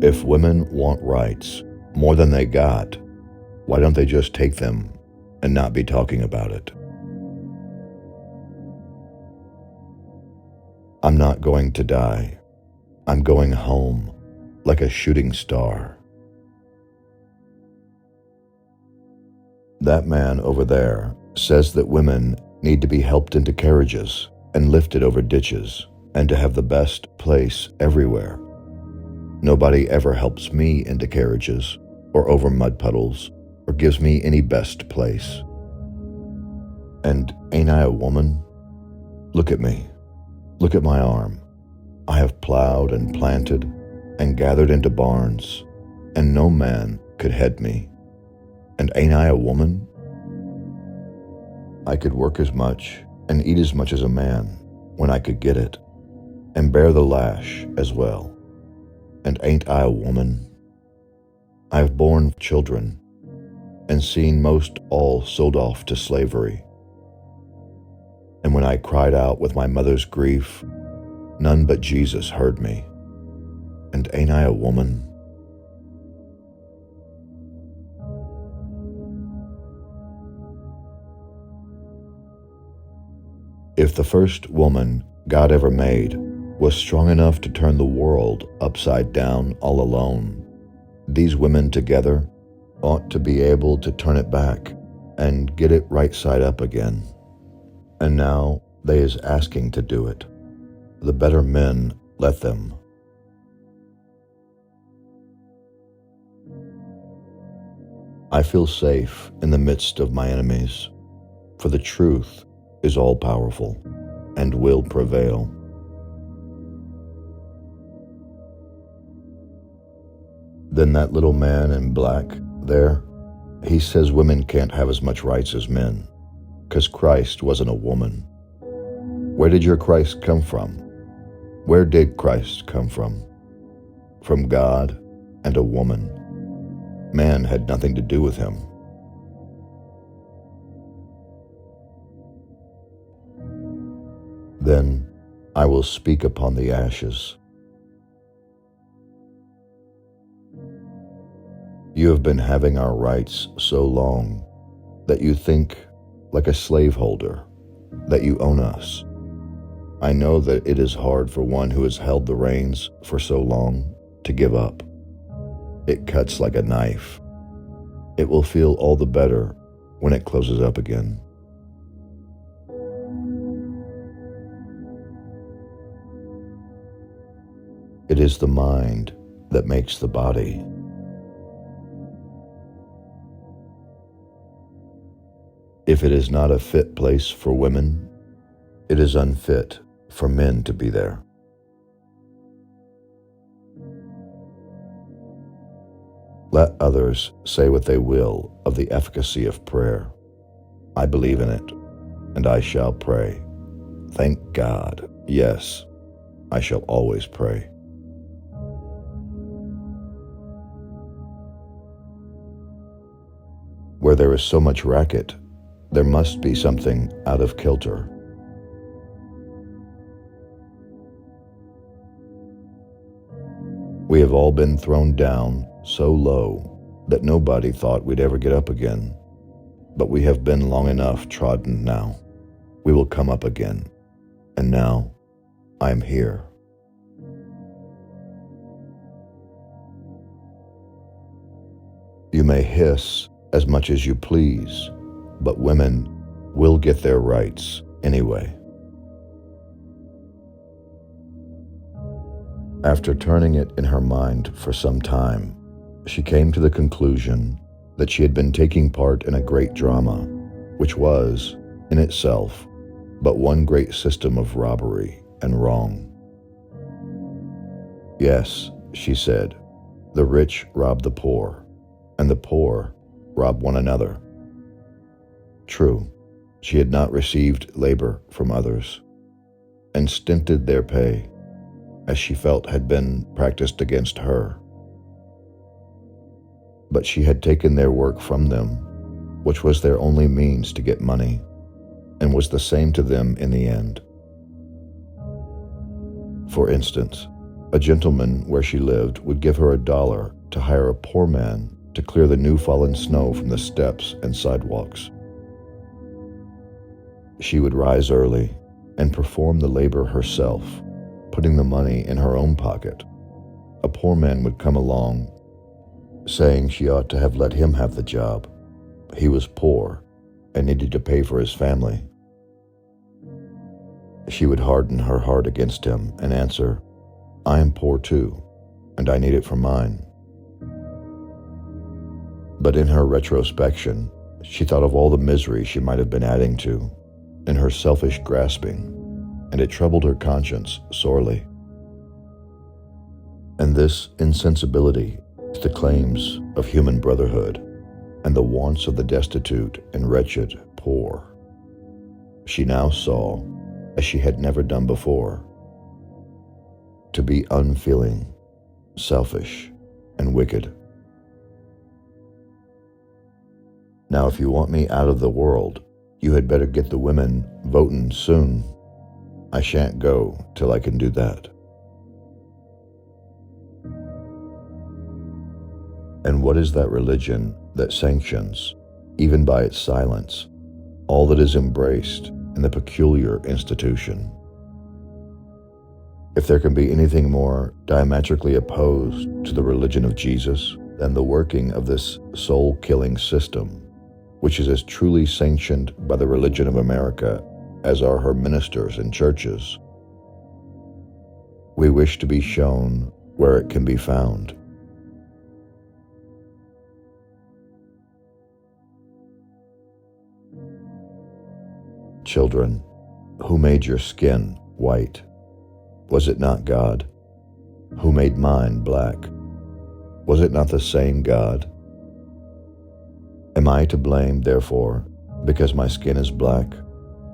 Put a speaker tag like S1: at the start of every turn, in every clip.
S1: If women want rights more than they got, why don't they just take them and not be talking about it? I'm not going to die. I'm going home like a shooting star. That man over there says that women need to be helped into carriages and lifted over ditches and to have the best place everywhere. Nobody ever helps me into carriages or over mud puddles or gives me any best place. And ain't I a woman? Look at me. Look at my arm. I have plowed and planted and gathered into barns, and no man could head me. And ain't I a woman? I could work as much and eat as much as a man when I could get it, and bear the lash as well. And ain't I a woman? I have borne children and seen most all sold off to slavery. And when I cried out with my mother's grief, none but Jesus heard me. And ain't I a woman? If the first woman God ever made was strong enough to turn the world upside down all alone, these women together ought to be able to turn it back and get it right side up again. And now they is asking to do it. The better men let them. I feel safe in the midst of my enemies, for the truth is all-powerful and will prevail. Then that little man in black there, he says women can't have as much rights as men, 'cause Christ wasn't a woman. Where did your Christ come from? Where did Christ come from? From God and a woman. Man had nothing to do with him. Then I will speak upon the ashes. You have been having our rights so long that you think, like a slaveholder, that you own us. I know that it is hard for one who has held the reins for so long to give up. It cuts like a knife. It will feel all the better when it closes up again. It is the mind that makes the body. If it is not a fit place for women, it is unfit for men to be there. Let others say what they will of the efficacy of prayer. I believe in it, and I shall pray. Thank God, yes, I shall always pray. Where there is so much racket, there must be something out of kilter. We have all been thrown down so low that nobody thought we'd ever get up again. But we have been long enough trodden now. We will come up again. And now I am here. You may hiss as much as you please, but women will get their rights anyway. After turning it in her mind for some time, she came to the conclusion that she had been taking part in a great drama, which was, in itself, but one great system of robbery and wrong. Yes, she said, the rich rob the poor, and the poor rob one another. True, she had not received labor from others, and stinted their pay, as she felt had been practiced against her. But she had taken their work from them, which was their only means to get money, and was the same to them in the end. For instance, A gentleman where she lived would give her $1 to hire a poor man to clear the new fallen snow from the steps and sidewalks. She would rise early and perform the labor herself, putting the money in her own pocket. A poor man would come along, saying she ought to have let him have the job. He was poor and needed to pay for his family. She would harden her heart against him and answer, "I am poor too, and I need it for mine." But in her retrospection, she thought of all the misery she might have been adding to, in her selfish grasping, and it troubled her conscience sorely. And this insensibility to the claims of human brotherhood and the wants of the destitute and wretched poor, she now saw, as she had never done before, to be unfeeling, selfish, and wicked. "Now, if you want me out of the world, you had better get the women votin' soon. I shan't go till I can do that." And what is that religion that sanctions, even by its silence, all that is embraced in the peculiar institution? If there can be anything more diametrically opposed to the religion of Jesus than the working of this soul-killing system, which is as truly sanctioned by the religion of America as are her ministers and churches, we wish to be shown where it can be found. Children, who made your skin white? Was it not God? Who made mine black? Was it not the same God? Am I to blame, therefore, because my skin is black?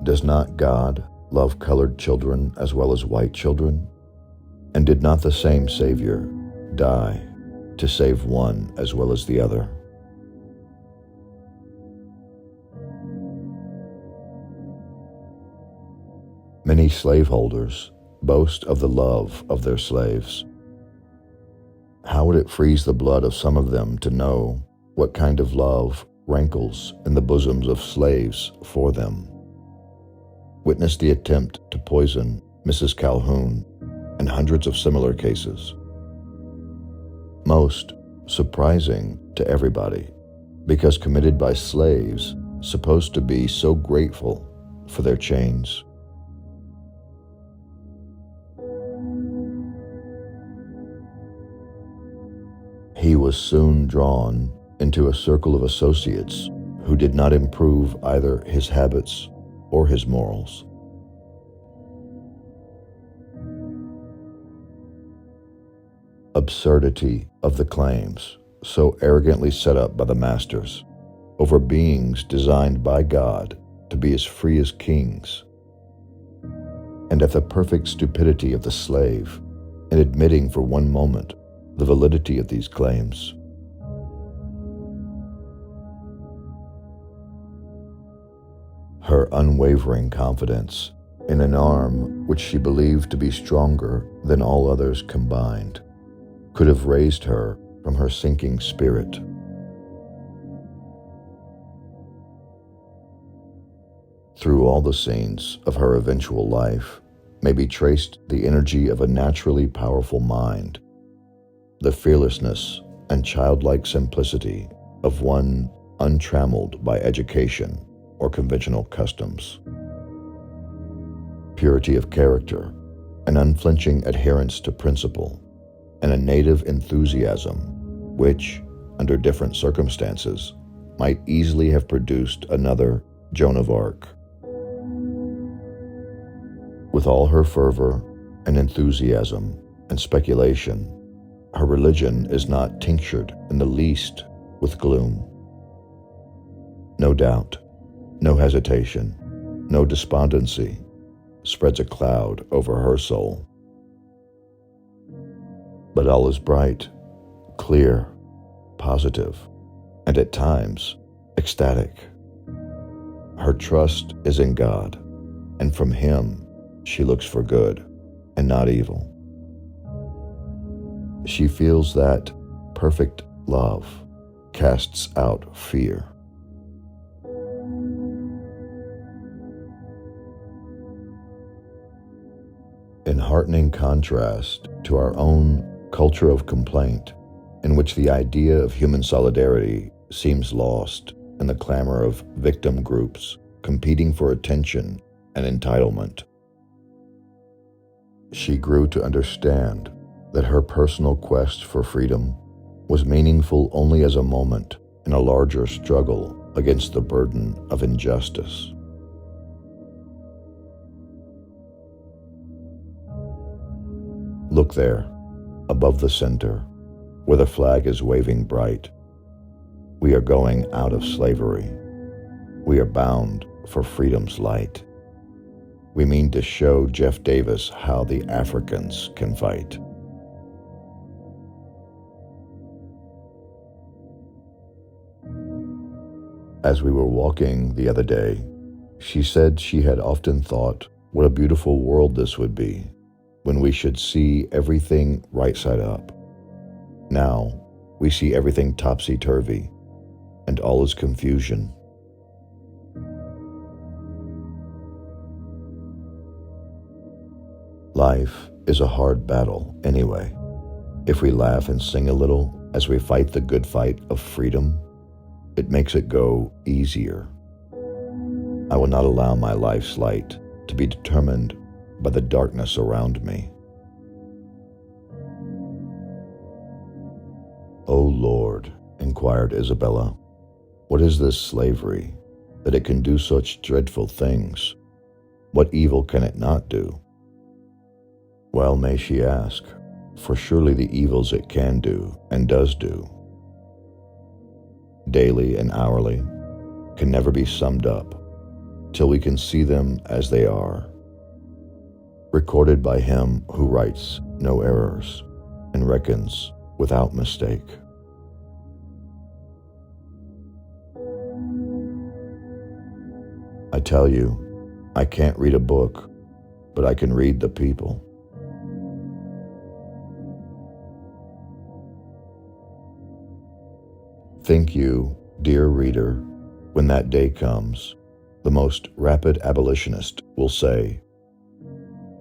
S1: Does not God love colored children as well as white children? And did not the same Savior die to save one as well as the other? Many slaveholders boast of the love of their slaves. How would it freeze the blood of some of them to know what kind of love rankles in the bosoms of slaves for them? Witness the attempt to poison Mrs. Calhoun and hundreds of similar cases. Most surprising to everybody, because committed by slaves supposed to be so grateful for their chains. He was soon drawn into a circle of associates who did not improve either his habits or his morals. Absurdity of the claims so arrogantly set up by the masters over beings designed by God to be as free as kings, and at the perfect stupidity of the slave in admitting for one moment the validity of these claims. Her unwavering confidence in an arm which she believed to be stronger than all others combined could have raised her from her sinking spirit. Through all the scenes of her eventual life may be traced the energy of a naturally powerful mind, the fearlessness and childlike simplicity of one untrammeled by education or conventional customs, purity of character, an unflinching adherence to principle, and a native enthusiasm which, under different circumstances, might easily have produced another Joan of Arc. With all her fervor and enthusiasm and speculation, her religion is not tinctured in the least with gloom. No doubt, no hesitation, no despondency spreads a cloud over her soul. But all is bright, clear, positive, and at times ecstatic. Her trust is in God, and from Him she looks for good and not evil. She feels that perfect love casts out fear. In heartening contrast to our own culture of complaint, in which the idea of human solidarity seems lost in the clamor of victim groups competing for attention and entitlement, she grew to understand that her personal quest for freedom was meaningful only as a moment in a larger struggle against the burden of injustice. Look there, above the center, where the flag is waving bright. We are going out of slavery. We are bound for freedom's light. We mean to show Jeff Davis how the Africans can fight. As we were walking the other day, she said she had often thought what a beautiful world this would be when we should see everything right side up. Now, we see everything topsy-turvy, and all is confusion. Life is a hard battle anyway. If we laugh and sing a little as we fight the good fight of freedom, it makes it go easier. I will not allow my life's light to be determined by the darkness around me. "O Lord," inquired Isabella, "what is this slavery, that it can do such dreadful things? What evil can it not do?" Well may she ask, for surely the evils it can do and does do, daily and hourly, can never be summed up till we can see them as they are, recorded by Him who writes no errors and reckons without mistake. I tell you, I can't read a book, but I can read the people. Think you, dear reader, when that day comes, the most rapid abolitionist will say,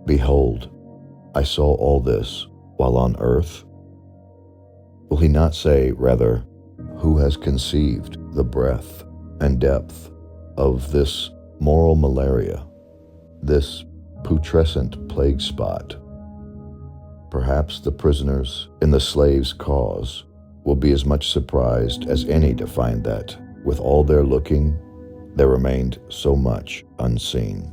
S1: "Behold, I saw all this while on earth"? Will he not say, rather, "Who has conceived the breadth and depth of this moral malaria, this putrescent plague spot"? Perhaps the prisoners in the slaves' cause will be as much surprised as any to find that, with all their looking, there remained so much unseen.